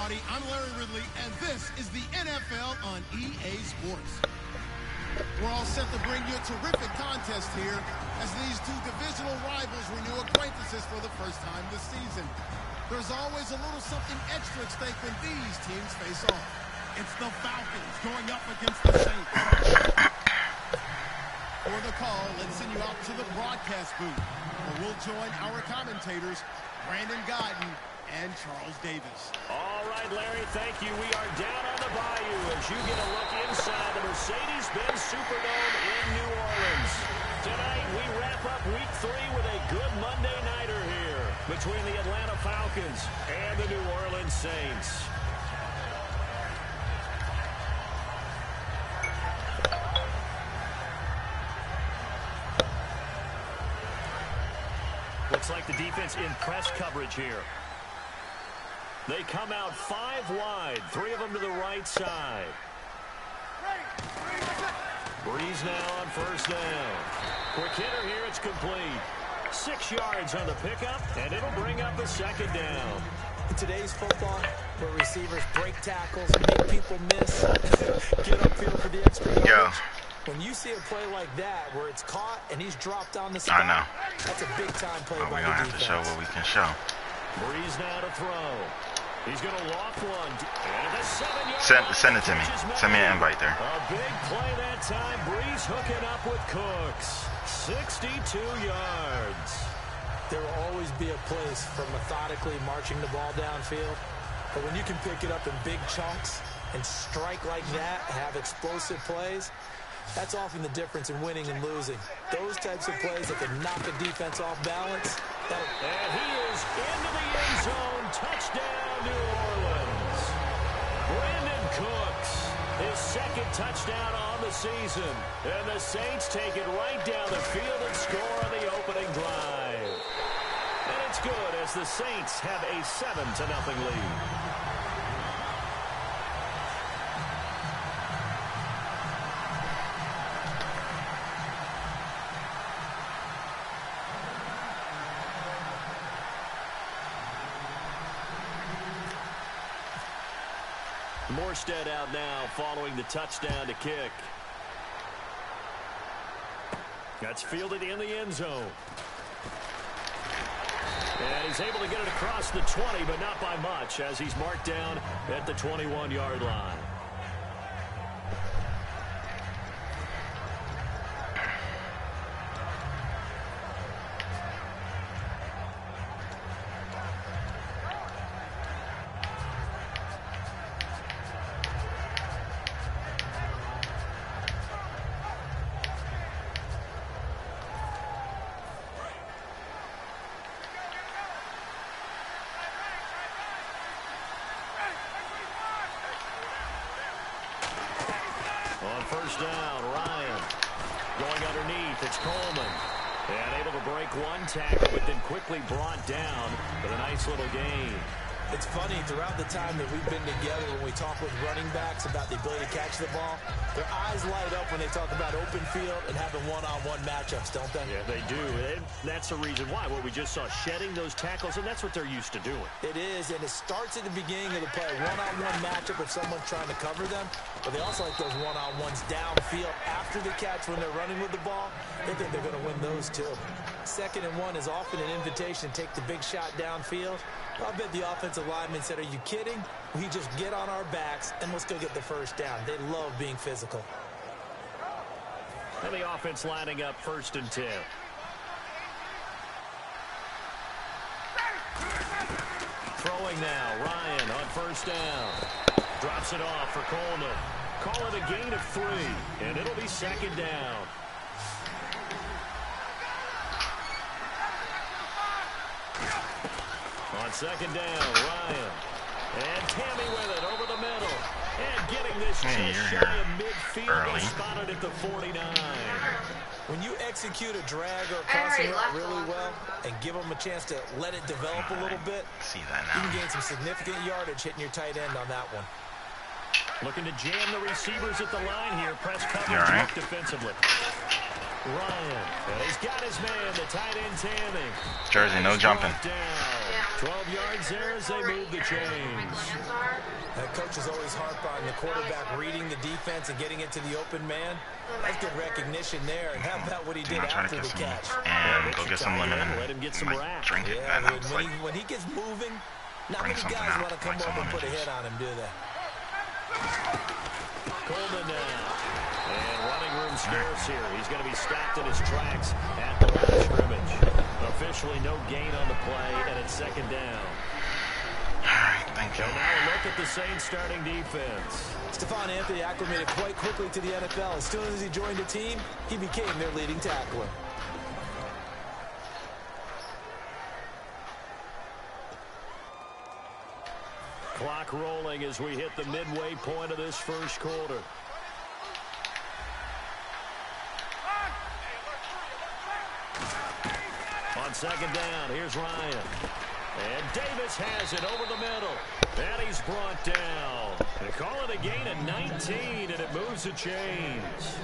everybody. I'm Larry Ridley, and this is the NFL on EA Sports. We're all set to bring you a terrific contest here as these two divisional rivals renew acquaintances for the first time this season. There's always a little something extra at stake when these teams face off. It's the Falcons going up against the Saints. For the call, let's send you out to the broadcast booth, where we'll join our commentators, Brandon Gaudin and Charles Davis. All right, Larry, thank you. We are down on the bayou as you get a look inside the Mercedes-Benz Superdome in New Orleans. Tonight, we wrap up Week 3 with a good Monday nighter here between the Atlanta Falcons and the New Orleans Saints. Looks like the defense in press coverage here. They come out 5 wide, 3 of them to the right side. Breeze now on first down. Quick hitter here, it's complete. 6 yards on the pickup, and it'll bring up a second down. In today's football, where receivers break tackles, make people miss, get upfield for the extra yardage. When you see a play like that, where it's caught and he's dropped on the spot, that's a big-time play by the defense. We're going to have to show what we can show. Breeze now to throw. He's going to loft one. And a 7-yard Send it to me. Send me an invite there. A big play that time. Breeze hooking up with Cooks. 62 yards. There will always be a place for methodically marching the ball downfield. But when you can pick it up in big chunks and strike like that, have explosive plays, that's often the difference in winning and losing. Those types of plays that can knock a defense off balance. And he is into the end zone. Touchdown, New Orleans. Brandon Cooks, his second touchdown on the season. And the Saints take it right down the field and score on the opening drive. And it's good as the Saints have a 7-0 lead. Morstead out now following the touchdown to kick. That's fielded in the end zone. And he's able to get it across the 20, but not by much as he's marked down at the 21-yard line. First down, Ryan. Going underneath, it's Coleman. And able to break one tackle, but then quickly brought down with a nice little gain. It's funny, throughout the time that we've been together, when we talk with running backs about the ability to catch the ball, their eyes light up when they talk about open field and having one-on-one matchups, don't they? Yeah, they do. And that's the reason why. What we just saw, shedding those tackles, and that's what they're used to doing. It is, and it starts at the beginning of the play. One-on-one matchup if someone's trying to cover them, but they also like those one-on-ones downfield after the catch when they're running with the ball. They think they're going to win those too. 2nd and 1 is often an invitation to take the big shot downfield. I bet the offensive lineman said, are you kidding? We just get on our backs and let's go get the first down. They love being physical. And the offense lining up 1st and 10. Throwing now, Ryan on 1st down. Drops it off for Coleman. Call it a gain of 3, and it'll be 2nd down. On 2nd down, Ryan. And Tammy with it over the middle. And getting this just shy of midfield, spotted at the 49. When you execute a drag or a crossing route really well and give them a chance to let it develop a little bit, see that now. You can gain some significant yardage hitting your tight end on that one. Looking to jam the receivers at the line here. Press coverage defensively. Ryan. And he's got his man, the tight end Tamming. Jersey, no jumping. 12 yards there as they move the chains. That coach is always harp on the quarterback reading the defense and getting it to the open man. That's good recognition there. And how about what he did after the catch? And go get some lemon and let him get some rack. drink it. Yeah, And it's like, when he gets moving, not bring many something guys out, want to come like some over and put a lemon hit on him, do they? Coleman now. And running room scarce here. He's going to be stopped in his tracks at the line of scrimmage. Officially no gain on the play, and it's second down. all right, thank you. And now a look at the Saints starting defense. Stephon Anthony acclimated quite quickly to the NFL. As soon as he joined the team, he became their leading tackler. Clock rolling as we hit the midway point of this first quarter. On second down, here's Ryan. And Davis has it over the middle. And he's brought down. They call it a gain of 19, and it moves the chains.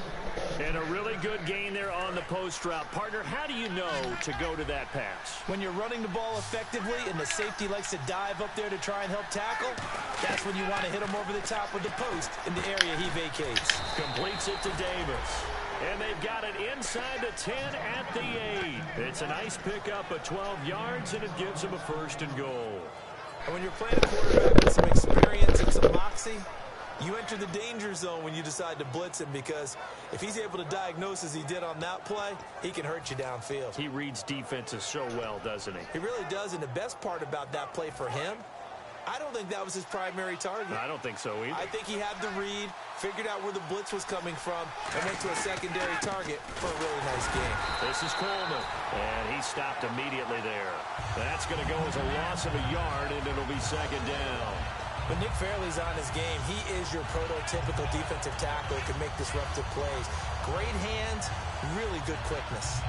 And a really good gain there on the post route. Partner, how do you know to go to that pass? When you're running the ball effectively and the safety likes to dive up there to try and help tackle, that's when you want to hit him over the top with the post in the area he vacates. Completes it to Davis. And they've got it inside the 10 at the 8. It's a nice pickup of 12 yards, and it gives them a first and goal. And when you're playing a quarterback with some experience and some moxie, you enter the danger zone when you decide to blitz him, because if he's able to diagnose as he did on that play, he can hurt you downfield. He reads defenses so well, doesn't he? He really does, and the best part about that play for him, I don't think that was his primary target. I don't think so either. I think he had the read, figured out where the blitz was coming from, and went to a secondary target for a really nice game. This is Coleman, and he stopped immediately there. That's going to go as a loss of a yard, and it'll be second down. When Nick Fairley's on his game, he is your prototypical defensive tackle who can make disruptive plays. Great hands, really good quickness.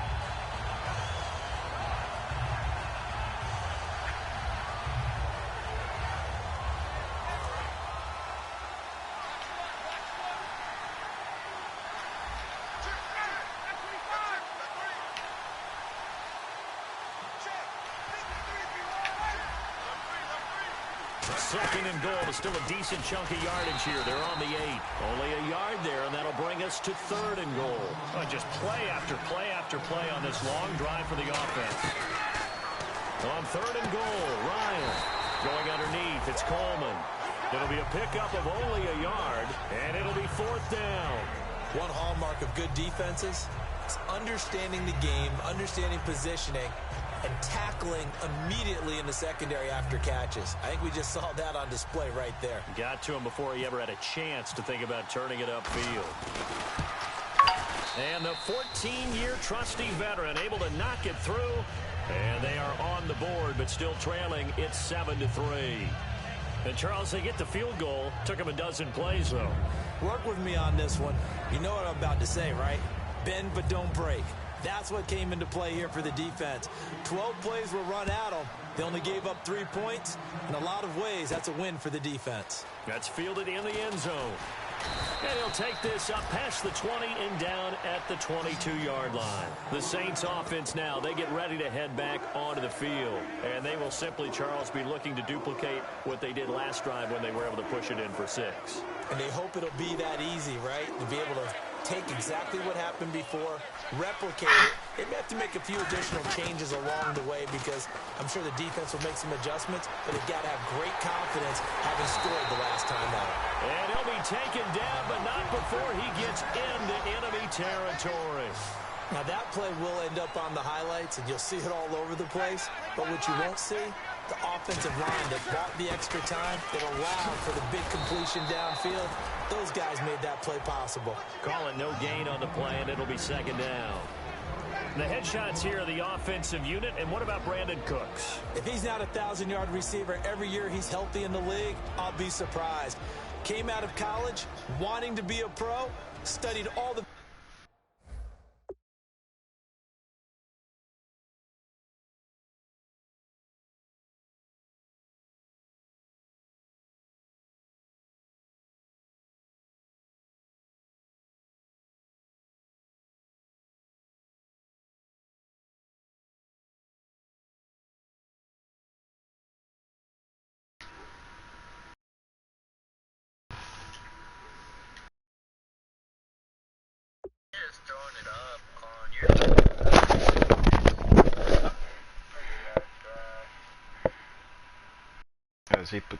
Second and goal. Still a decent chunk of yardage here. They're on the 8. Only a yard there, and that'll bring us to third and goal. Oh, just play after play after play on this long drive for the offense. On third and goal, Ryan going underneath. It's Coleman. It'll be a pickup of only a yard, and it'll be fourth down. One hallmark of good defenses is understanding the game, understanding positioning, and tackling immediately in the secondary after catches. I think we just saw that on display right there. Got to him before he ever had a chance to think about turning it upfield. And the 14-year trusty veteran able to knock it through. And they are on the board, but still trailing. It's 7-3. And, Charles, they get the field goal. Took them a dozen plays, though. Work with me on this one. You know what I'm about to say, right? Bend but don't break. That's what came into play here for the defense. 12 plays were run at them. They only gave up 3 points. In a lot of ways, that's a win for the defense. That's fielded in the end zone. And he'll take this up past the 20 and down at the 22-yard line. The Saints offense now, they get ready to head back onto the field. And they will simply, Charles, be looking to duplicate what they did last drive when they were able to push it in for 6. And they hope it'll be that easy, right? To be able to take exactly what happened before, replicate it. They may have to make a few additional changes along the way, because I'm sure the defense will make some adjustments, but they've got to have great confidence having scored the last time out. And he'll be taken down, but not before he gets into enemy territory. Now that play will end up on the highlights, and you'll see it all over the place, but what you won't see, the offensive line that bought the extra time, that allowed for the big completion downfield. Those guys made that play possible. Call it no gain on the play, and it'll be second down. The headshots here are the offensive unit, and what about Brandon Cooks? If he's not a 1,000-yard receiver every year he's healthy in the league, I'll be surprised. Came out of college wanting to be a pro, studied all the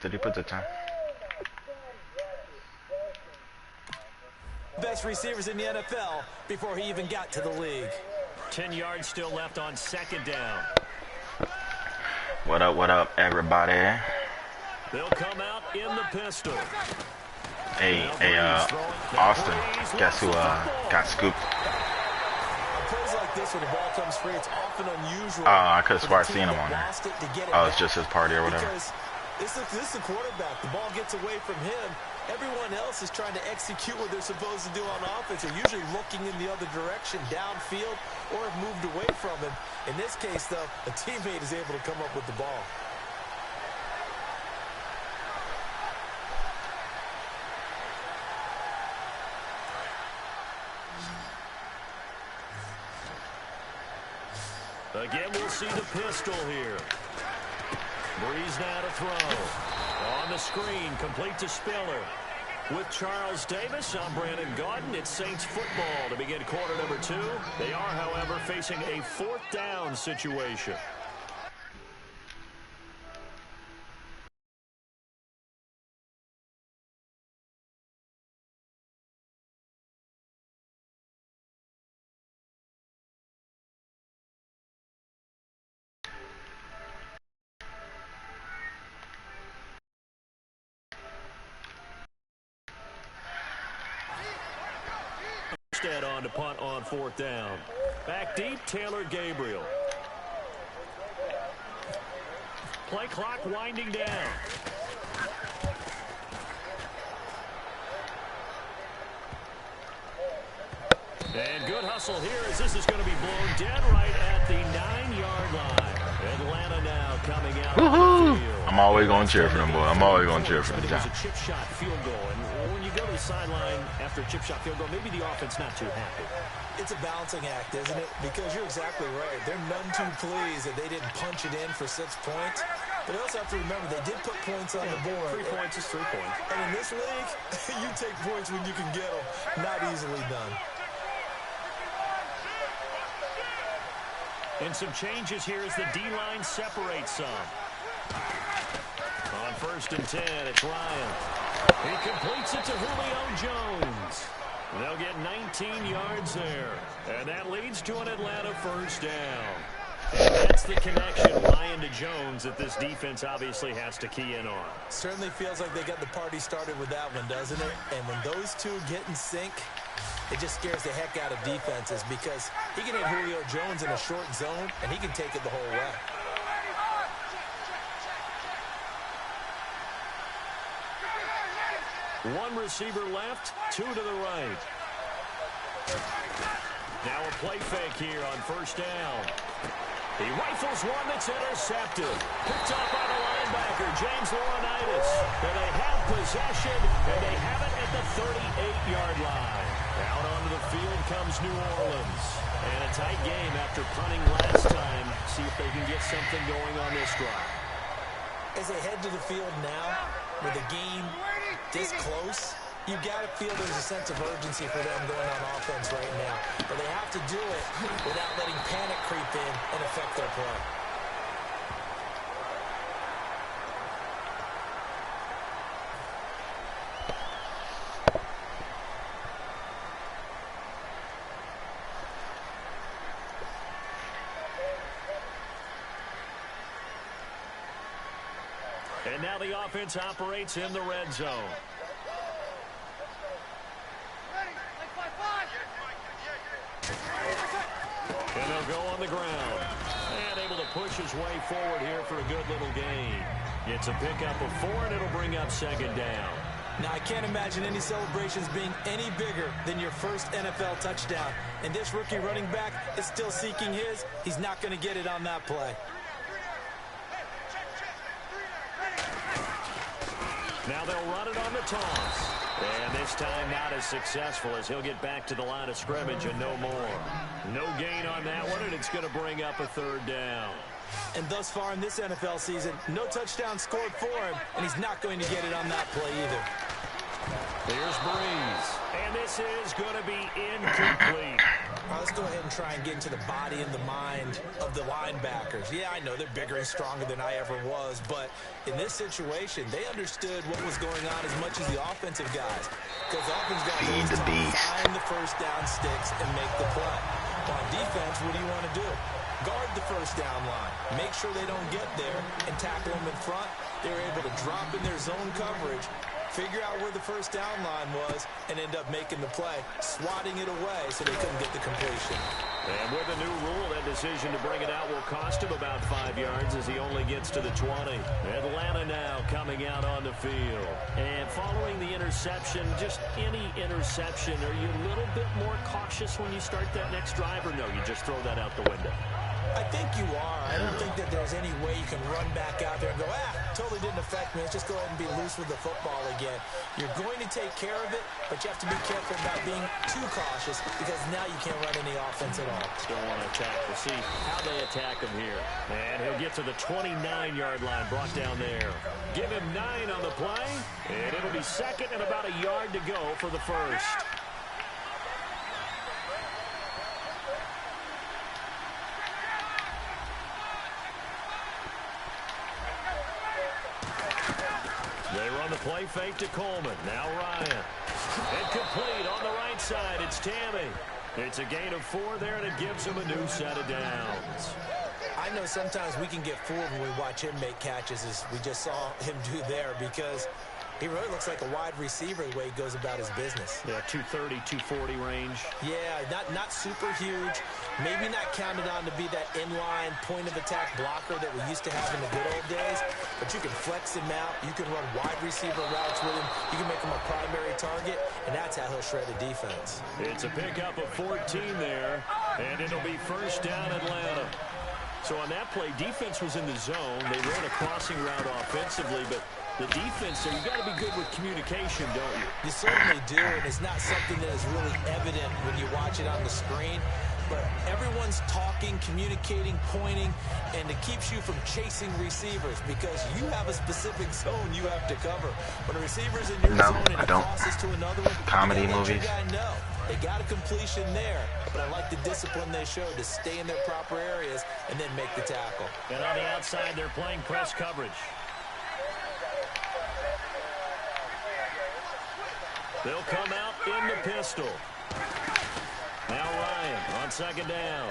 Did he put the time? Best receivers in the NFL before he even got to the league. 10 yards still left on second down. What up, everybody? They'll come out in the pistol. Hey, Austin, guess who got scooped? Plays like this when the ball comes free, it's often unusual. Oh, I could have sworn I seen him on there. Oh, it's just his party or whatever. This is the quarterback. The ball gets away from him. Everyone else is trying to execute what they're supposed to do on offense. They're usually looking in the other direction, downfield, or have moved away from him. In this case, though, a teammate is able to come up with the ball. Again, we'll see the pistol here. Breeze now to throw. On the screen, complete to Spiller. With Charles Davis, I'm Brandon Gaudin. It's Saints football to begin quarter number 2. They are, however, facing a 4th down situation. On to punt on 4th down. Back deep, Taylor Gabriel. Play clock winding down. And good hustle here as this is going to be blown dead right at the 9-yard line. Atlanta now coming out on the field. I'm always going to cheer for them, boy. I'm always going to cheer for them. It was a chip shot field goal, and when you go to the sideline after a chip shot field goal, maybe the offense not too happy. It's a balancing act, isn't it? Because you're exactly right. They're none too pleased that they didn't punch it in for 6 points. But you also have to remember they did put points on the board. 3 points is 3 points. And in this league, you take points when you can get them. Not easily done. And some changes here as the D-line separates some. On 1st and 10, it's Ryan. He completes it to Julio Jones. They'll get 19 yards there. And that leads to an Atlanta 1st down. And that's the connection, Ryan to Jones, that this defense obviously has to key in on. Certainly feels like they got the party started with that one, doesn't it? And when those two get in sync, it just scares the heck out of defenses because he can hit Julio Jones in a short zone, and he can take it the whole way. One receiver left, 2 to the right. Now a play fake here on 1st down. He rifles one that's intercepted. Picked up by the linebacker, James Laurinaitis. And they have possession, and they have it at the 38-yard line. Out onto the field comes New Orleans. And a tight game after punting last time. See if they can get something going on this drive. As they head to the field now, with the game this close, you got to feel there's a sense of urgency for them going on offense right now. But they have to do it without letting panic creep in and affect their play. And now the offense operates in the red zone. And they'll go on the ground. And able to push his way forward here for a good little gain. It's a pickup of 4, and it'll bring up 2nd down. Now, I can't imagine any celebrations being any bigger than your first NFL touchdown. And this rookie running back is still seeking his. He's not going to get it on that play. Now they'll run it on the toss. And this time not as successful as he'll get back to the line of scrimmage and no more. No gain on that one, and it's going to bring up a 3rd down. And thus far in this NFL season, no touchdown scored for him, and he's not going to get it on that play either. Here's Breeze. And this is going to be incomplete. Let's go ahead and try and get into the body and the mind of the linebackers. Yeah, I know they're bigger and stronger than I ever was, but in this situation, they understood what was going on as much as the offensive guys. Because the offensive guys find the first down sticks and make the play. On defense, what do you want to do? Guard the first down line. Make sure they don't get there and tackle them in front. They were able to drop in their zone coverage, figure out where the first down line was, and end up making the play, swatting it away so they couldn't get the completion. And with a new rule, that decision to bring it out will cost him about 5 yards as he only gets to the 20. Atlanta now coming out on the field. And following the interception, just any interception, are you a little bit more cautious when you start that next drive, or no, you just throw that out the window? I think you are. I don't think that there's any way you can run back out there and go, totally didn't affect me. Let's just go ahead and be loose with the football again. You're going to take care of it, but you have to be careful about being too cautious because now you can't run any offense at all. Still want to attack. We'll see how they attack him here. And he'll get to the 29-yard line, brought down there. Give him 9 on the play, and it'll be second and about a yard to go for the first. They run the play fake to Coleman. Now Ryan. Incomplete on the right side. It's Tammy. It's a gain of 4 there, and it gives him a new set of downs. I know sometimes we can get fooled when we watch him make catches, as we just saw him do there, because he really looks like a wide receiver the way he goes about his business. Yeah, 230, 240 range. Yeah, not super huge. Maybe not counted on to be that inline point-of-attack blocker that we used to have in the good old days, but you can flex him out. You can run wide receiver routes with him. You can make him a primary target, and that's how he'll shred a defense. It's a pickup of 14 there, and it'll be first down Atlanta. So on that play, defense was in the zone. They ran a crossing route offensively, but the defense, so you got to be good with communication, don't you? You certainly do, and it's not something that is really evident when you watch it on the screen. But everyone's talking, communicating, pointing, and it keeps you from chasing receivers because you have a specific zone you have to cover. When a receiver's in your zone and it crosses to another one, comedy movies. They got a completion there, but I like the discipline they showed to stay in their proper areas and then make the tackle. And on the outside, they're playing press coverage. They'll come out in the pistol. Now Ryan on second down.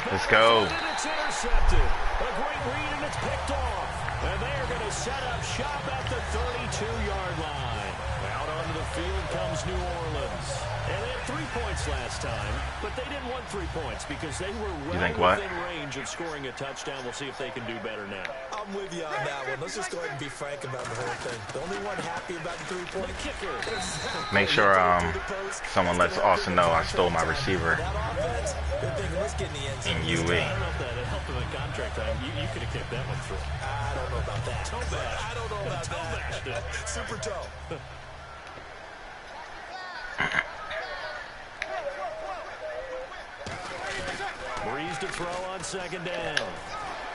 Let's go. And it's intercepted. A great read, and it's picked off. And they are going to set up shop at the 32-yard line. Out onto the field comes New Orleans. And they had 3 points last time, but they didn't want 3 points because they were well within range of scoring a touchdown. We'll see if they can do better now. I'm with you on that one. Let's just go ahead and be frank about the whole thing. The only one happy about the 3-point kicker. Make sure someone lets Austin know I stole my receiver in UE. I don't know if that helped him in contract time. You could have kicked that one through. I don't know about that. Toe bash. I don't know about that. Super toe. Breeze to throw on second down.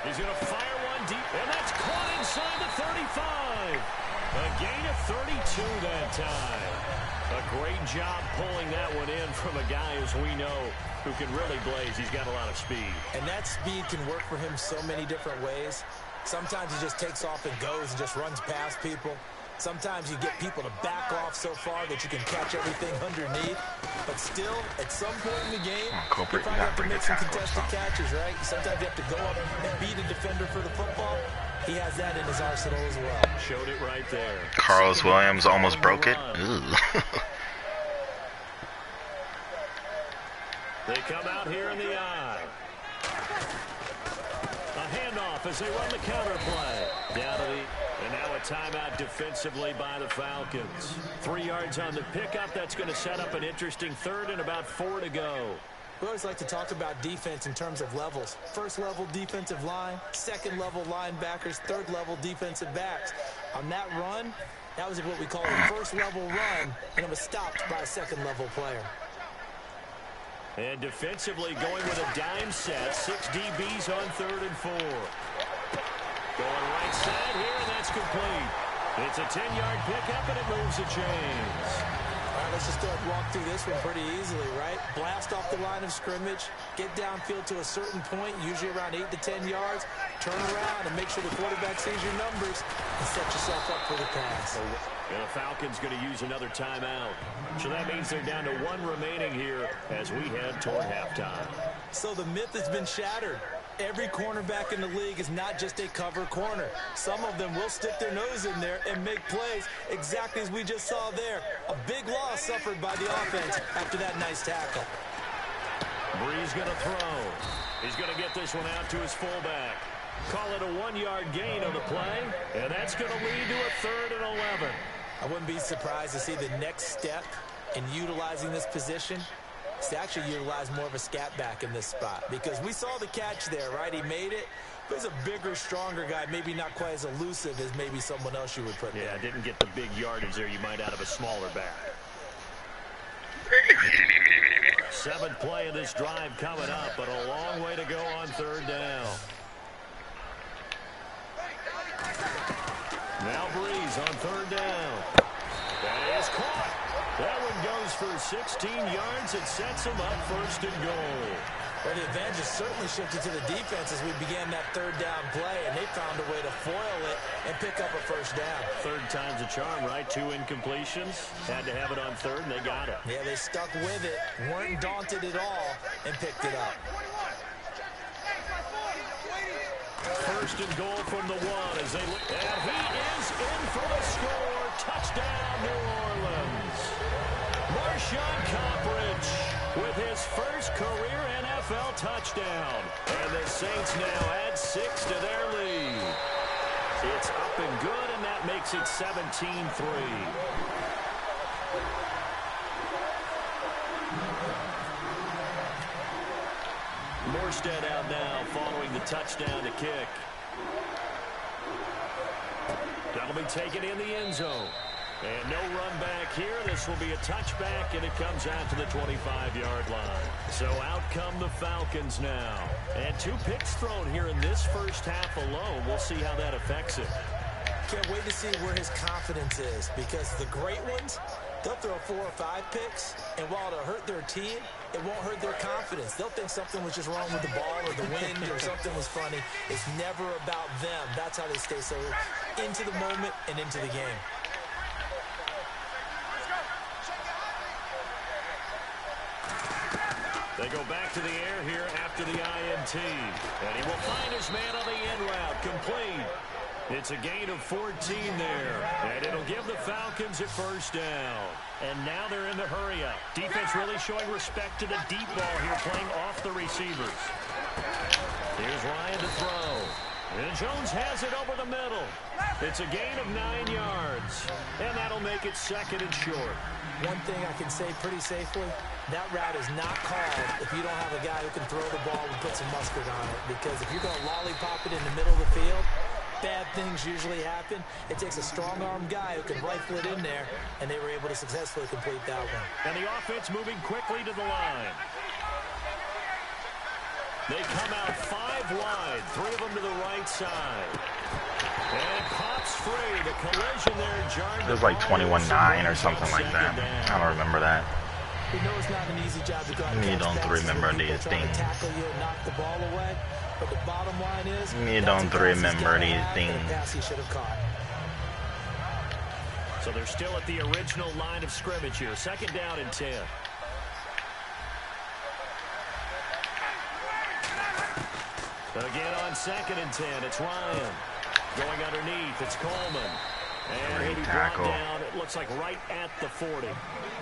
He's going to fire one deep, and that's caught inside the 35. A gain of 32 that time. A great job pulling that one in from a guy, as we know, who can really blaze. He's got a lot of speed. And that speed can work for him so many different ways. Sometimes he just takes off and goes and just runs past people. Sometimes you get people to back off so far that you can catch everything underneath. But still, at some point in the game, you probably have to make some contested catches, right? Sometimes you have to go up and beat a defender for the football. He has that in his arsenal as well. Showed it right there. Carlos Williams almost broke it. They come out here in the eye. A handoff as they run the counter play. Down to the... And now a timeout defensively by the Falcons. 3 yards on the pickup. That's going to set up an interesting third and about 4 to go. We always like to talk about defense in terms of levels. First level defensive line, second level linebackers, third level defensive backs. On that run, that was what we call a first level run, and it was stopped by a second level player. And defensively going with a dime set. 6 DBs on 3rd and 4. Going right side here, and that's complete. It's a 10-yard pickup, and it moves the chains. All right, let's just go ahead and walk through this one pretty easily, right? Blast off the line of scrimmage, get downfield to a certain point, usually around 8 to 10 yards, turn around and make sure the quarterback sees your numbers and set yourself up for the pass. And the Falcons going to use another timeout. So that means they're down to 1 remaining here as we head toward halftime. So the myth has been shattered. Every cornerback in the league is not just a cover corner. Some of them will stick their nose in there and make plays exactly as we just saw there. A big loss suffered by the offense after that nice tackle. Brees going to throw. He's going to get this one out to his fullback. Call it a 1-yard gain on the play, and that's going to lead to a 3rd and 11. I wouldn't be surprised to see the next step in utilizing this position is to actually utilize more of a scat back in this spot, because we saw the catch there, right? He made it, but he's a bigger, stronger guy, maybe not quite as elusive as maybe someone else you would put there. Yeah, didn't get the big yardage there you might out of a smaller back. 7th play of this drive coming up, but a long way to go on 3rd down. Now Brees on 3rd down. That is caught. That one goes for 16 yards. It sets him up 1st and goal. Well, the advantage certainly shifted to the defense as we began that 3rd down play, and they found a way to foil it and pick up a 1st down. 3rd time's a charm, right? 2 incompletions. Had to have it on 3rd, and they got it. Yeah, they stuck with it, weren't daunted at all, and picked it up. 1st and goal from the 1 as they look. And he is in for the score. Touchdown, New Orleans. Marshawn Coppridge with his first career NFL touchdown. And the Saints now add 6 to their lead. It's up and good, and that makes it 17-3. Morstead out now following the touchdown to kick. That'll be taken in the end zone. And no run back here. This will be a touchback, and it comes out to the 25-yard line. So out come the Falcons now. And 2 picks thrown here in this first half alone. We'll see how that affects it. Can't wait to see where his confidence is, because the great ones, they'll throw 4 or 5 picks, and while it'll hurt their team, it won't hurt their confidence. They'll think something was just wrong with the ball or the wind or something was funny. It's never about them. That's how they stay so into the moment and into the game. They go back to the air here after the INT. And he will find his man on the in route. Complete. It's a gain of 14 there. And it'll give the Falcons a 1st down. And now they're in the hurry-up. Defense really showing respect to the deep ball here, playing off the receivers. Here's Ryan to throw. And Jones has it over the middle. It's a gain of 9 yards. And that'll make it 2nd and short. One thing I can say pretty safely, that route is not called if you don't have a guy who can throw the ball and put some mustard on it. Because if you're going to lollipop it in the middle of the field, bad things usually happen. It takes a strong-armed guy who can rifle it in there, and they were able to successfully complete that one. And the offense moving quickly to the line. They come out 5 wide, 3 of them to the right side. And pops free. The collision there jarred. It was like 21-9 or something like that. I don't remember that. We know it's not an easy job to go out and You don't remember these things. Tackle you and knock the ball away. But the bottom line is, You don't remember these things. He should have caught. So they're still at the original line of scrimmage here. 2nd down and 10. Again on 2nd and 10, it's Ryan. Going underneath, it's Coleman. And he'll be brought down, it looks like right at the 40.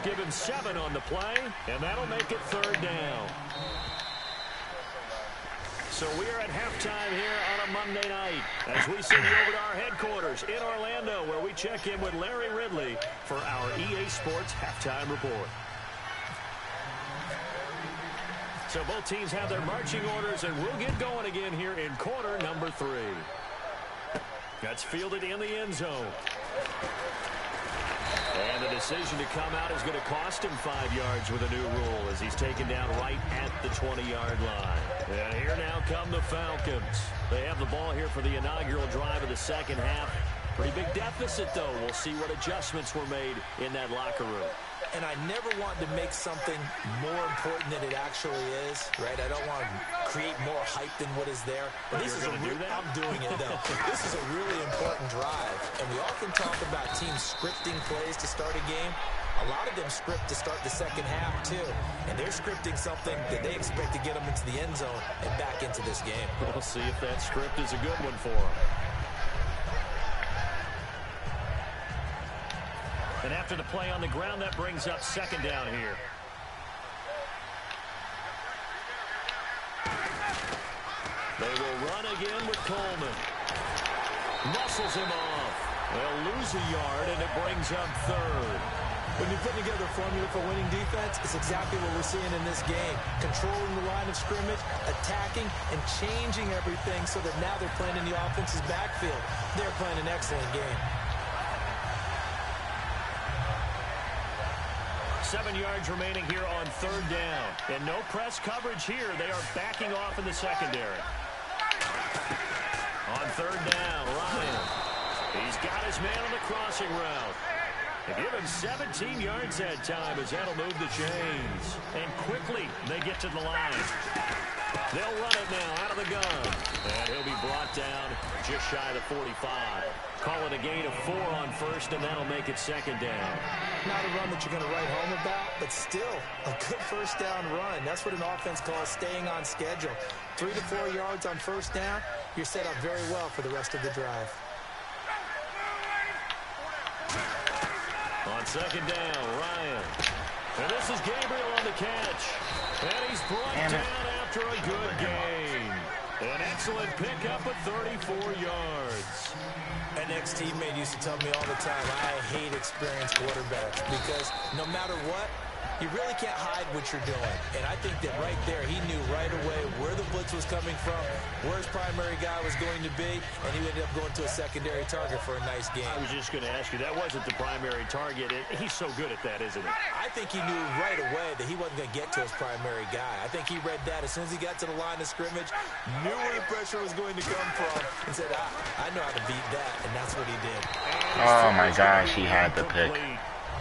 Give him 7 on the play, and that'll make it 3rd down. So we are at halftime here on a Monday night as we send you over to our headquarters in Orlando, where we check in with Larry Ridley for our EA Sports Halftime Report. So both teams have their marching orders, and we'll get going again here in quarter number 3. That's fielded in the end zone. And the decision to come out is going to cost him 5 yards with a new rule as he's taken down right at the 20-yard line. And here now come the Falcons. They have the ball here for the inaugural drive of the second half. Pretty big deficit, though. We'll see what adjustments were made in that locker room. And I never want to make something more important than it actually is, right? I don't want to create more hype than what is there. But this is I'm doing it, though. This is a really important drive. And we often talk about teams scripting plays to start a game. A lot of them script to start the second half, too. And they're scripting something that they expect to get them into the end zone and back into this game. We'll see if that script is a good one for them. And after the play on the ground, that brings up second down here. They will run again with Coleman. Muscles him off. They'll lose a yard, and it brings up third. When you put together a formula for winning defense, it's exactly what we're seeing in this game. Controlling the line of scrimmage, attacking, and changing everything so that now they're playing in the offense's backfield. They're playing an excellent game. 7 yards remaining here on third down. And no press coverage here. They are backing off in the secondary. On third down, Ryan. He's got his man on the crossing route. They give him 17 yards that time as that'll move the chains. And quickly they get to the line. They'll run it now out of the gun. And he'll be brought down just shy of the 45. Call it a gain of 4 on first, and that'll make it second down. Not a run that you're going to write home about, but still a good first down run. That's what an offense calls staying on schedule. 3 to 4 yards on first down, you're set up very well for the rest of the drive. On second down, Ryan. And this is Gabriel on the catch. And he's brought down after a good gain. An excellent pickup of 34 yards. An ex-teammate used to tell me all the time, I hate experienced quarterbacks because no matter what, you really can't hide what you're doing. And I think that right there, he knew right away where the blitz was coming from, where his primary guy was going to be, and he ended up going to a secondary target for a nice game. I was just going to ask you, that wasn't the primary target. He's so good at that, isn't he? I think he knew right away that he wasn't going to get to his primary guy. I think he read that as soon as he got to the line of scrimmage, knew where the pressure was going to come from, and said, I know how to beat that, and that's what he did. Oh, my gosh, he had the pick.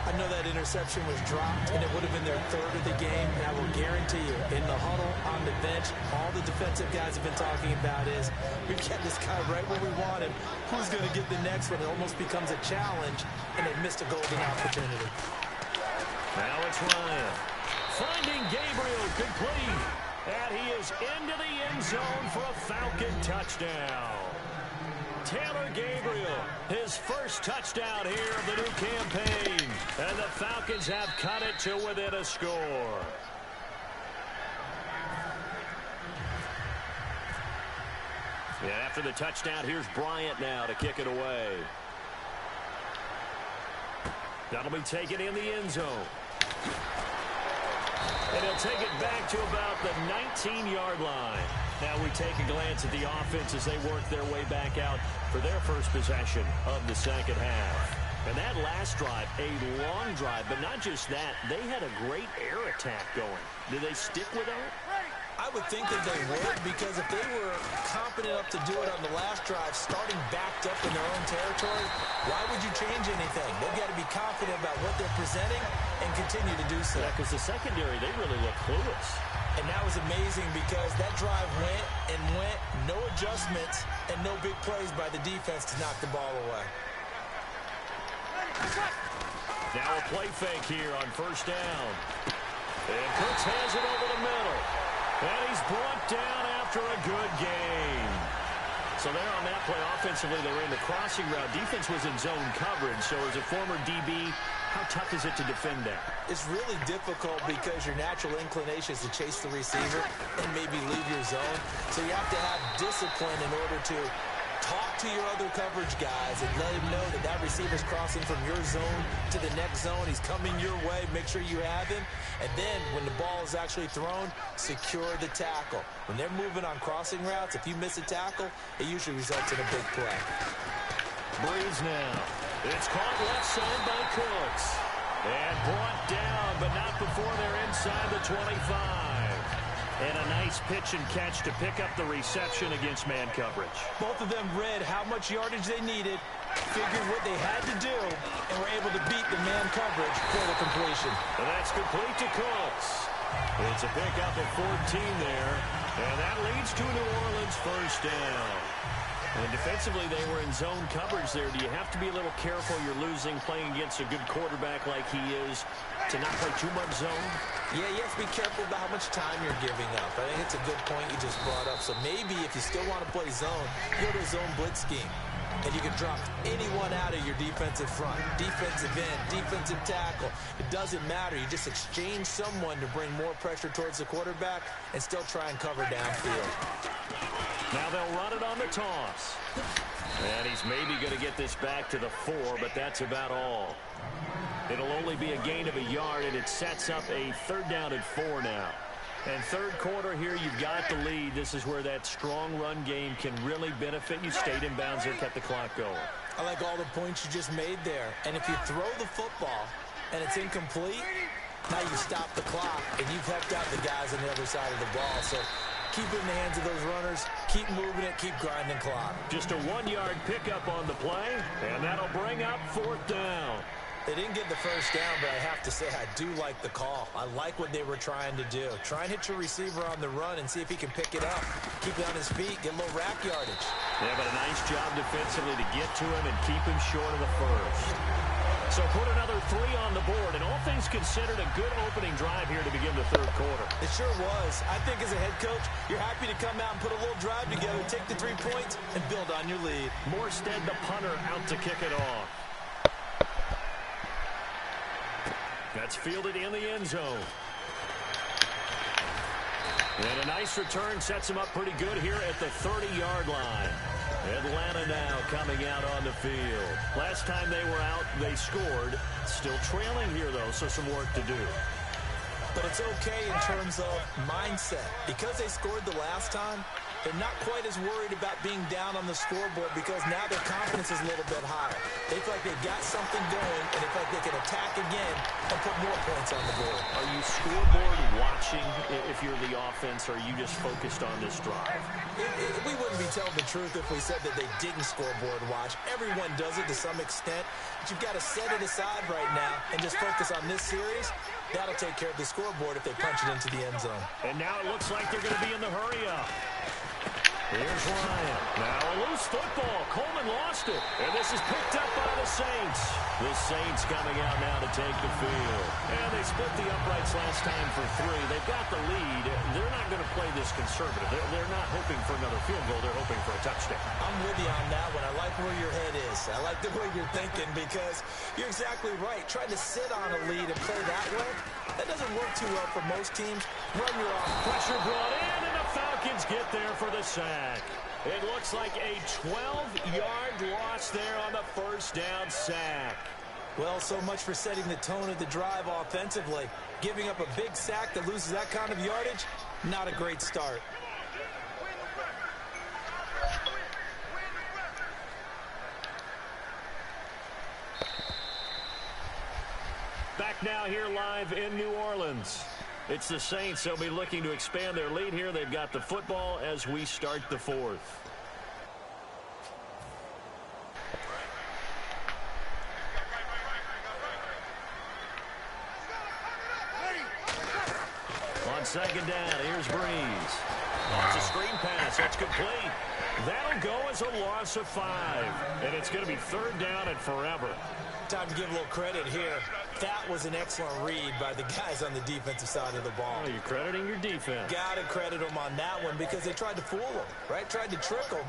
I know that interception was dropped, and it would have been their third of the game. And I will guarantee you, in the huddle, on the bench, all the defensive guys have been talking about is, we've got this guy right where we want him. Who's going to get the next one? It almost becomes a challenge, and they missed a golden opportunity. Now it's Ryan. Finding Gabriel complete. And he is into the end zone for a Falcon touchdown. Taylor Gabriel, his first touchdown here of the new campaign. And the Falcons have cut it to within a score. Yeah, after the touchdown, here's Bryant now to kick it away. That'll be taken in the end zone. And he'll take it back to about the 19-yard line. Now we take a glance at the offense as they work their way back out for their first possession of the second half. And that last drive, a long drive, but not just that, they had a great air attack going. Did they stick with that? I would think that they would, because if they were confident enough to do it on the last drive, starting backed up in their own territory, why would you change anything? They've got to be confident about what they're presenting and continue to do so. Yeah, because the secondary, they really look clueless. And that was amazing because that drive went and went, no adjustments, and no big plays by the defense to knock the ball away. Now a play fake here on first down. And Cooks has it over the middle. And he's brought down after a good gain. So there on that play, offensively, they ran the crossing route. Defense was in zone coverage. So as a former DB, how tough is it to defend that? It's really difficult because your natural inclination is to chase the receiver and maybe leave your zone. So you have to have discipline in order to talk to your other coverage guys and let him know that that receiver's crossing from your zone to the next zone. He's coming your way. Make sure you have him. And then when the ball is actually thrown, secure the tackle. When they're moving on crossing routes, if you miss a tackle, it usually results in a big play. Breeze now. It's caught left side by Cooks. And brought down, but not before they're inside the 25. And a nice pitch and catch to pick up the reception against man coverage. Both of them read how much yardage they needed figured what they had to do, and were able to beat the man coverage for the completion. And that's complete to Cooks. It's a pickup of 14 there, and that leads to New Orleans first down. And defensively, they were in zone coverage there. Do you have to be a little careful? You're losing playing against a good quarterback like he is to not play too much zone? Yeah, you have to be careful about how much time you're giving up. I think it's a good point you just brought up. So maybe if you still want to play zone, go to a zone blitz scheme. And you can drop anyone out of your defensive front, defensive end, defensive tackle. It doesn't matter. You just exchange someone to bring more pressure towards the quarterback and still try and cover downfield. Now they'll run it on the toss. And he's maybe going to get this back to the 4, but that's about all. It'll only be a gain of a yard, and it sets up a 3rd down and 4 now. And third quarter here, you've got the lead. This is where that strong run game can really benefit you. Stayed in bounds there, kept the clock going. I like all the points you just made there. And if you throw the football and it's incomplete, now you stop the clock, and you've helped out the guys on the other side of the ball. So keep it in the hands of those runners. Keep moving it. Keep grinding clock. Just a 1-yard pickup on the play, and that'll bring up 4th down. They didn't get the first down, but I have to say I do like the call. I like what they were trying to do. Try and hit your receiver on the run and see if he can pick it up. Keep it on his feet, get a little rack yardage. Yeah, but a nice job defensively to get to him and keep him short of the first. So put another 3 on the board, and all things considered, a good opening drive here to begin the third quarter. It sure was. I think as a head coach, you're happy to come out and put a little drive together, take the 3 points, and build on your lead. Morstead, the punter, out to kick it off. That's fielded in the end zone. And a nice return sets him up pretty good here at the 30-yard line. Atlanta now coming out on the field. Last time they were out, they scored. Still trailing here, though, so some work to do. But it's okay in terms of mindset. Because they scored the last time, they're not quite as worried about being down on the scoreboard because now their confidence is a little bit higher. They feel like they've got something going, and they feel like they can attack again and put more points on the board. Are you scoreboard watching if you're the offense, or are you just focused on this drive? We wouldn't be telling the truth if we said that they didn't scoreboard watch. Everyone does it to some extent, but you've got to set it aside right now and just focus on this series. That'll take care of the scoreboard if they punch it into the end zone. And now it looks like they're going to be in the hurry-up. Here's Ryan. Now a loose football. Coleman lost it. And this is picked up by the Saints. The Saints coming out now to take the field. And they split the uprights last time for 3. They've got the lead. They're not going to play this conservative. They're not hoping for another field goal. They're hoping for a touchdown. I'm with you on that one. I like where your head is. I like the way you're thinking because you're exactly right. Trying to sit on a lead and play that way, that doesn't work too well for most teams. Run your off. Pressure brought in, and the Falcons get there for the sack. It looks like a 12-yard loss there on the first down sack. Well, so much for setting the tone of the drive offensively. Giving up a big sack that loses that kind of yardage, not a great start. Back now here live in New Orleans. It's the Saints. They'll be looking to expand their lead here. They've got the football as we start the 4th. On second down, here's Breeze. It's a screen pass. That's complete. That'll go as a loss of 5. And it's going to be 3rd down and forever. Time to give a little credit here. That was an excellent read by the guys on the defensive side of the ball. Oh, you're crediting your defense. Got to credit them on that one because they tried to fool them, right? Tried to trick them.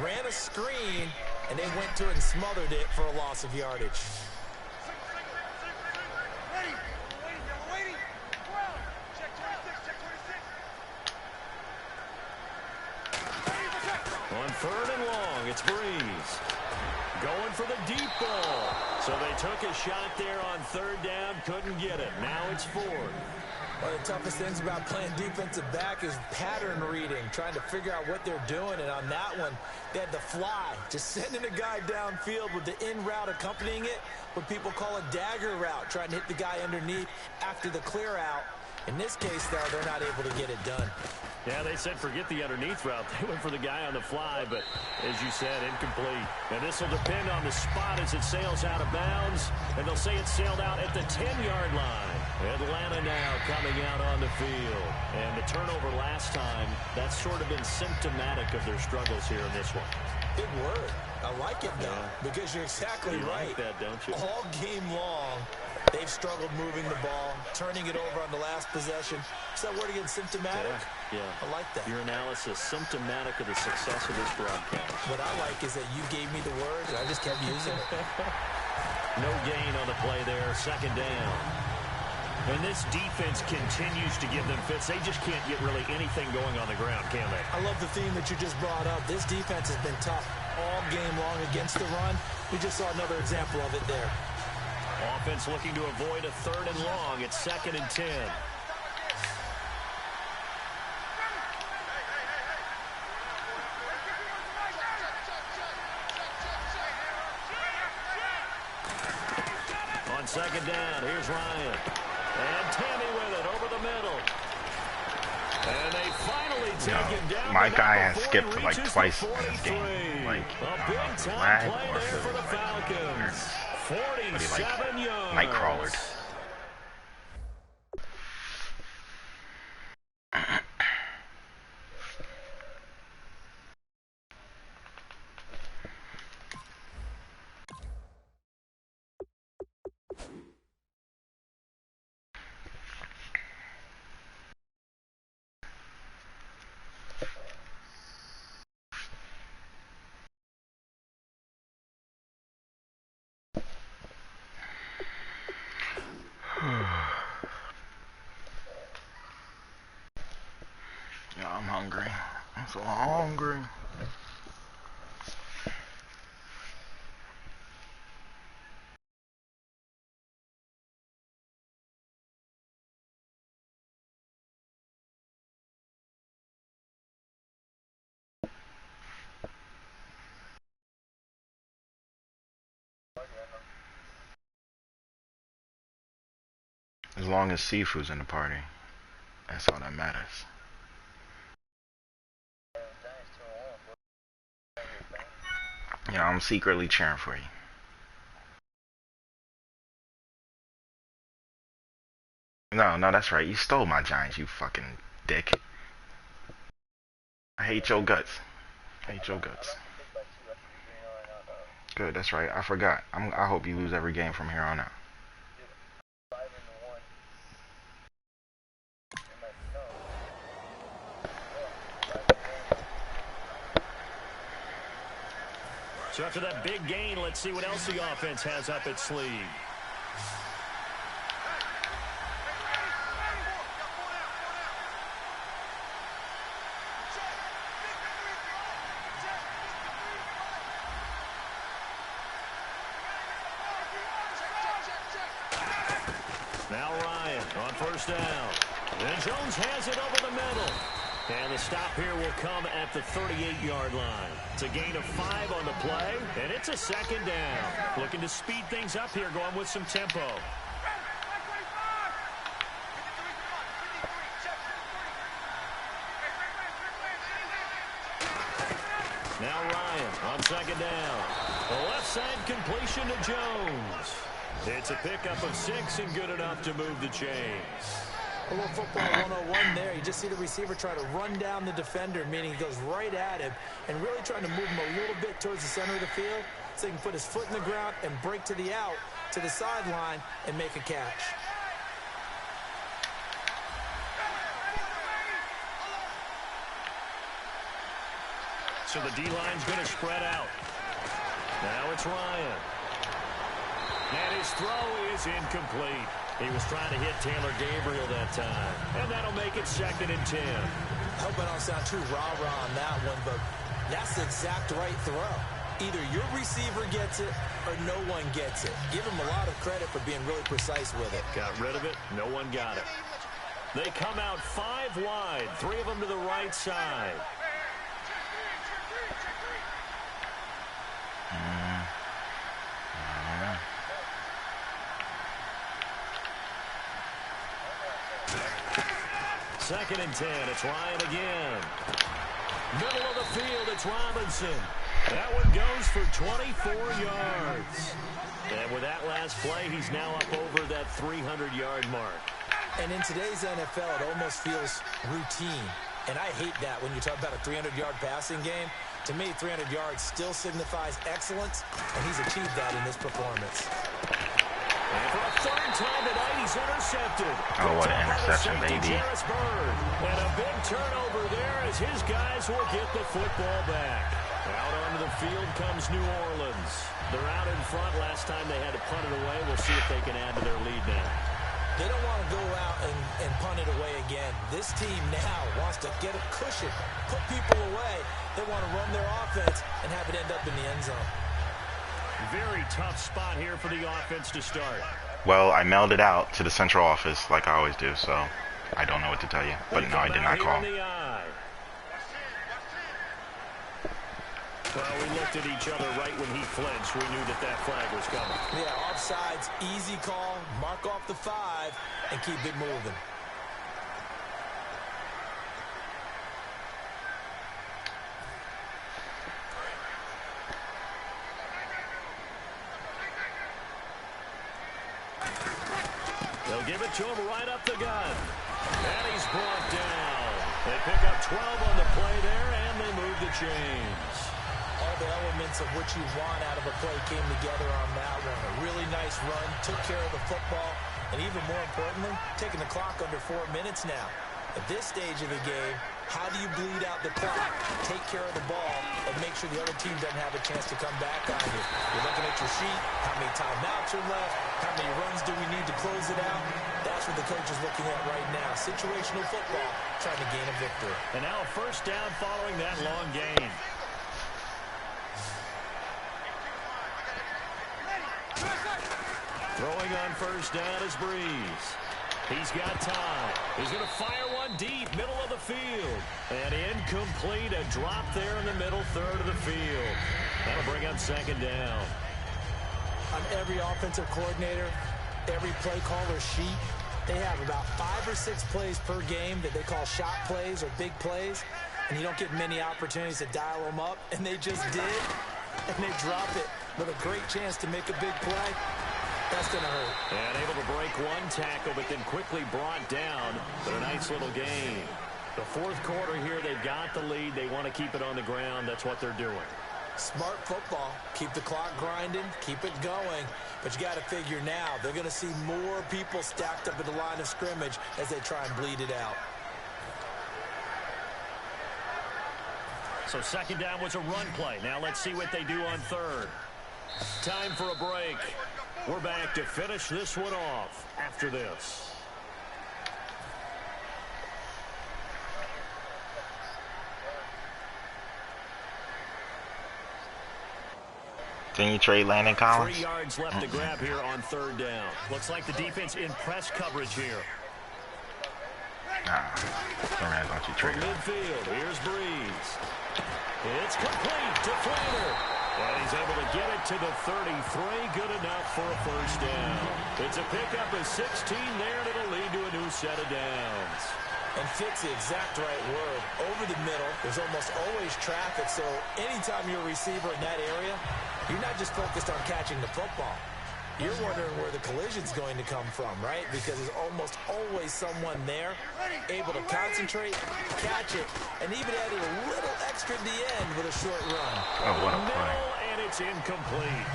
Ran a screen, and they went to it and smothered it for a loss of yardage. On 3rd and long, it's Breeze. Going for the deep ball. So they took a shot there on 3rd down, couldn't get it. Now it's 4th. One of the toughest things about playing defensive back is pattern reading, trying to figure out what they're doing. And on that one, they had the fly, just sending a guy downfield with the in route accompanying it, what people call a dagger route, trying to hit the guy underneath after the clear out. In this case, though, they're not able to get it done. Yeah, they said forget the underneath route. They went for the guy on the fly, but as you said, incomplete. And this will depend on the spot as it sails out of bounds. And they'll say it sailed out at the 10-yard line. Atlanta now coming out on the field. And the turnover last time, that's sort of been symptomatic of their struggles here in this one. Big word. I like it, though, because you're exactly right. You like that, don't you? All game long, they've struggled moving the ball, turning it over on the last possession. Is that word again, symptomatic? Yeah. I like that. Your analysis, symptomatic of the success of this broadcast. What I like is that you gave me the word, and I just kept using it. No gain on the play there, second down. And this defense continues to give them fits. They just can't get really anything going on the ground, can they? I love the theme that you just brought up. This defense has been tough all game long against the run. We just saw another example of it there. Offense looking to avoid a 3rd and long. It's 2nd and 10. On 2nd down, here's Ryan. And Tammy with it over the middle. And they finally take him down. My guy has skipped like twice in this game. Like, a big time play there for the Falcons. 47 yards. Night crawlers. Yeah, I'm hungry. I'm so hungry. As long as Sifu's in the party, that's all that matters. Yeah, I'm secretly cheering for you. No, that's right. You stole my Giants, you fucking dick. I hate your guts. I hate your guts. Good, that's right. I forgot. I hope you lose every game from here on out. So after that big gain, let's see what else the offense has up its sleeve. Now Ryan on 1st down. And Jones has it over the middle. And the stop here will come at the 38-yard line. It's a gain of 5 on the play, and it's a 2nd down. Looking to speed things up here, going with some tempo. Now Ryan on 2nd down. The left side completion to Jones. It's a pickup of 6 and good enough to move the chains. A little football 101 there. You just see the receiver try to run down the defender, meaning he goes right at him and really trying to move him a little bit towards the center of the field so he can put his foot in the ground and break to the out, to the sideline, and make a catch. So the D-line's going to spread out. Now it's Ryan. And his throw is incomplete. He was trying to hit Taylor Gabriel that time. And that'll make it 2nd and 10. I hope I don't sound too rah-rah on that one, but that's the exact right throw. Either your receiver gets it or no one gets it. Give him a lot of credit for being really precise with it. Got rid of it. No one got it. They come out 5 wide. 3 of them to the right side. 2nd and 10. It's Ryan again. Middle of the field, it's Robinson. That one goes for 24 yards. And with that last play, he's now up over that 300-yard mark. And in today's NFL, it almost feels routine. And I hate that when you talk about a 300-yard passing game. To me, 300 yards still signifies excellence, and he's achieved that in this performance. And for a 3rd time tonight, he's intercepted. Oh, what an interception, baby. And a big turnover there as his guys will get the football back. Out onto the field comes New Orleans. They're out in front. Last time they had to punt it away. We'll see if they can add to their lead now. They don't want to go out and punt it away again. This team now wants to get a cushion, put people away. They want to run their offense and have it end up in the end zone. Very tough spot here for the offense to start. Well, I mailed it out to the central office like I always do, so I don't know what to tell you. But no, I did not call. Well, we looked at each other right when he flinched. We knew that that flag was coming. Yeah, offsides, easy call, mark off the 5, and keep it moving. They'll give it to him right up the gut. And he's brought down. They pick up 12 on the play there, and they move the chains. All the elements of what you want out of a play came together on that one. A really nice run, took care of the football, and even more importantly, taking the clock under 4 minutes now. At this stage of the game, how do you bleed out the clock, take care of the ball, and make sure the other team doesn't have a chance to come back on you? You're looking at your sheet, how many timeouts are left, how many runs do we need to close it out? That's what the coach is looking at right now. Situational football, trying to gain a victory. And now a 1st down following that long gain. Throwing on 1st down is Breeze. He's got time. He's going to fire one deep, middle of the field. And incomplete, a drop there in the middle 3rd of the field. That'll bring up 2nd down. On every offensive coordinator, every play caller sheet, they have about 5 or 6 plays per game that they call shot plays or big plays. And you don't get many opportunities to dial them up. And they just did. And they drop it with a great chance to make a big play. That's going to hurt. And able to break one tackle, but then quickly brought down. But a nice little gain. The 4th quarter here, they've got the lead. They want to keep it on the ground. That's what they're doing. Smart football. Keep the clock grinding. Keep it going. But you got to figure now, they're going to see more people stacked up at the line of scrimmage as they try and bleed it out. So 2nd down was a run play. Now let's see what they do on 3rd. Time for a break. We're back to finish this one off after this. Can you trade Landon Collins? 3 yards left to grab here on 3rd down. Looks like the defense in press coverage here. Sorry, don't you trade From midfield, here's Breeze. It's complete to Flanner. And he's able to get it to the 33. Good enough for a 1st down. It's a pickup of 16 there, and it'll lead to a new set of downs. And fits the exact right word. Over the middle, there's almost always traffic, so anytime you're a receiver in that area, you're not just focused on catching the football. You're wondering where the collision's going to come from, right? Because there's almost always someone there able to concentrate, catch it, and even add a little extra at the end with a short run. Oh, what a play. And it's incomplete.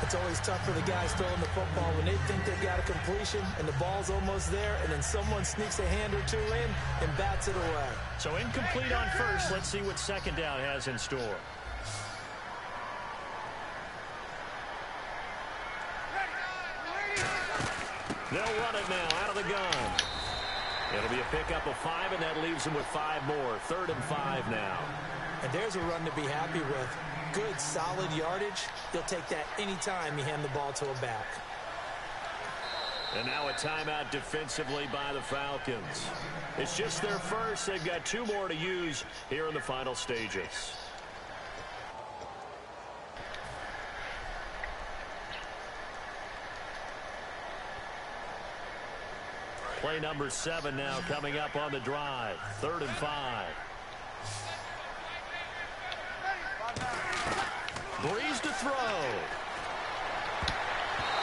It's always tough for the guys throwing the football when they think they've got a completion and the ball's almost there, and then someone sneaks a hand or 2 in and bats it away. So incomplete on 1st. Let's see what 2nd down has in store. They'll run it now out of the gun. It'll be a pickup of 5, and that leaves them with 5 more. 3rd and 5 now. And there's a run to be happy with. Good, solid yardage. You'll take that anytime you hand the ball to a back. And now a timeout defensively by the Falcons. It's just their first. They've got 2 more to use here in the final stages. Play number 7 now coming up on the drive. 3rd and 5. Breeze to throw.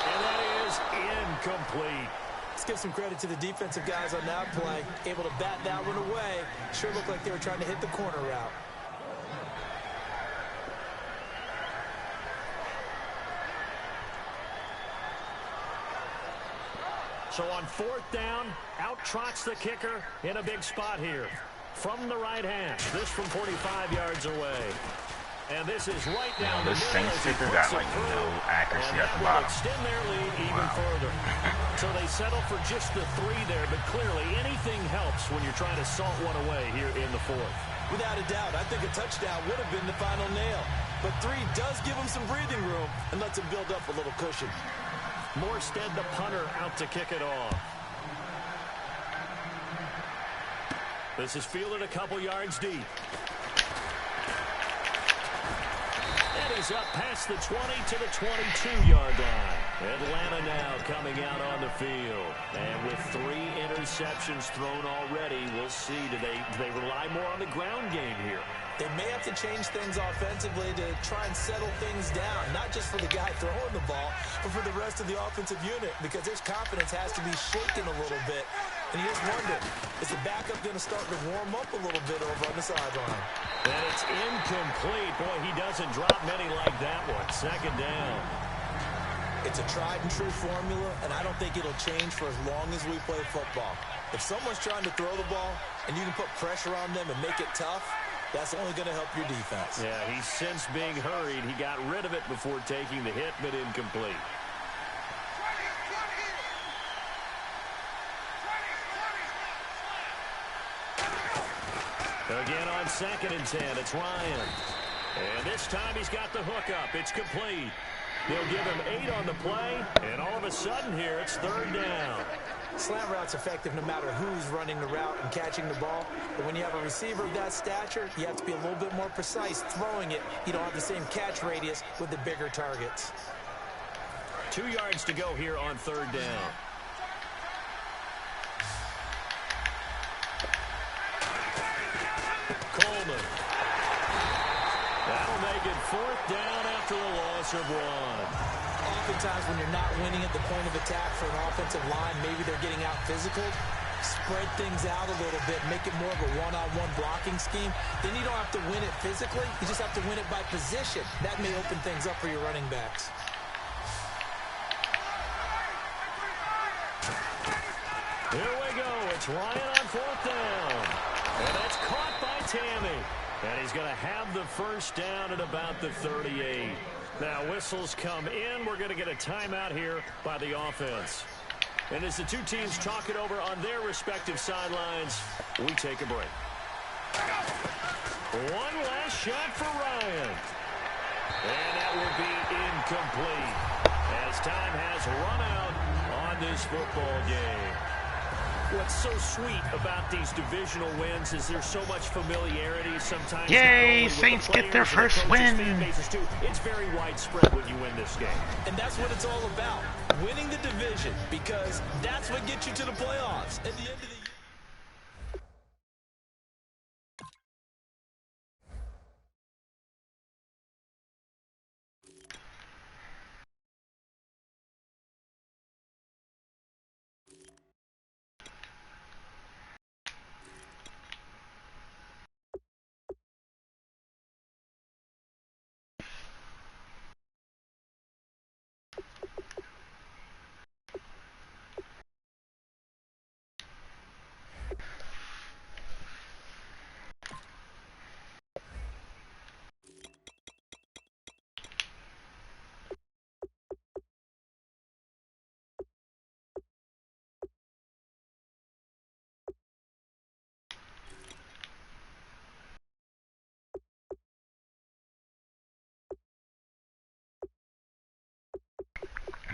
And that is incomplete. Let's give some credit to the defensive guys on that play. Able to bat that one away. Sure looked like they were trying to hit the corner route. So on 4th down, out trots the kicker in a big spot here. From the right hash. This from 45 yards away. And this is right down the this middle. Saints kicker got like no accuracy at the bottom. Extend their lead even further. So they settle for just the 3 there, but clearly anything helps when you're trying to salt one away here in the 4th. Without a doubt, I think a touchdown would have been the final nail. But 3 does give them some breathing room and lets them build up a little cushion. Morstead, the punter, out to kick it off. This is fielded a couple yards deep. And he's up past the 20 to the 22-yard line. Atlanta now coming out on the field. And with 3 interceptions thrown already, we'll see. Do they rely more on the ground game here? They may have to change things offensively to try and settle things down, not just for the guy throwing the ball, but for the rest of the offensive unit, because his confidence has to be shaken a little bit. And you just wonder, is the backup going to start to warm up a little bit over on the sideline? And it's incomplete. Boy, he doesn't drop many like that one. 2nd down. It's a tried and true formula, and I don't think it'll change for as long as we play football. If someone's trying to throw the ball and you can put pressure on them and make it tough, that's only going to help your defense. Yeah, he's since being hurried. He got rid of it before taking the hit, but incomplete. Again on 2nd and 10, it's Ryan. And this time he's got the hook up. It's complete. They'll give him 8 on the play, and all of a sudden here it's 3rd down. Slant route's effective no matter who's running the route and catching the ball. But when you have a receiver of that stature, you have to be a little bit more precise throwing it. You don't have the same catch radius with the bigger targets. 2 yards to go here on 3rd down. Coleman. That'll make it 4th down after a loss of 1. Oftentimes when you're not winning at the point of attack for an offensive line, maybe they're getting out physical, spread things out a little bit, make it more of a one-on-one blocking scheme. Then you don't have to win it physically. You just have to win it by position. That may open things up for your running backs. Here we go. It's Ryan on 4th down. And that's caught by Tammy. And he's going to have the 1st down at about the 38. Now whistles come in. We're going to get a timeout here by the offense. And as the 2 teams talk it over on their respective sidelines, we take a break. One last shot for Ryan. And that will be incomplete as time has run out on this football game. What's so sweet about these divisional wins is there's so much familiarity sometimes. Yay, Saints get their first win. It's very widespread when you win this game. And that's what it's all about, winning the division, because that's what gets you to the playoffs. At the end of the year.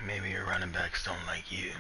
Maybe your running backs don't like you.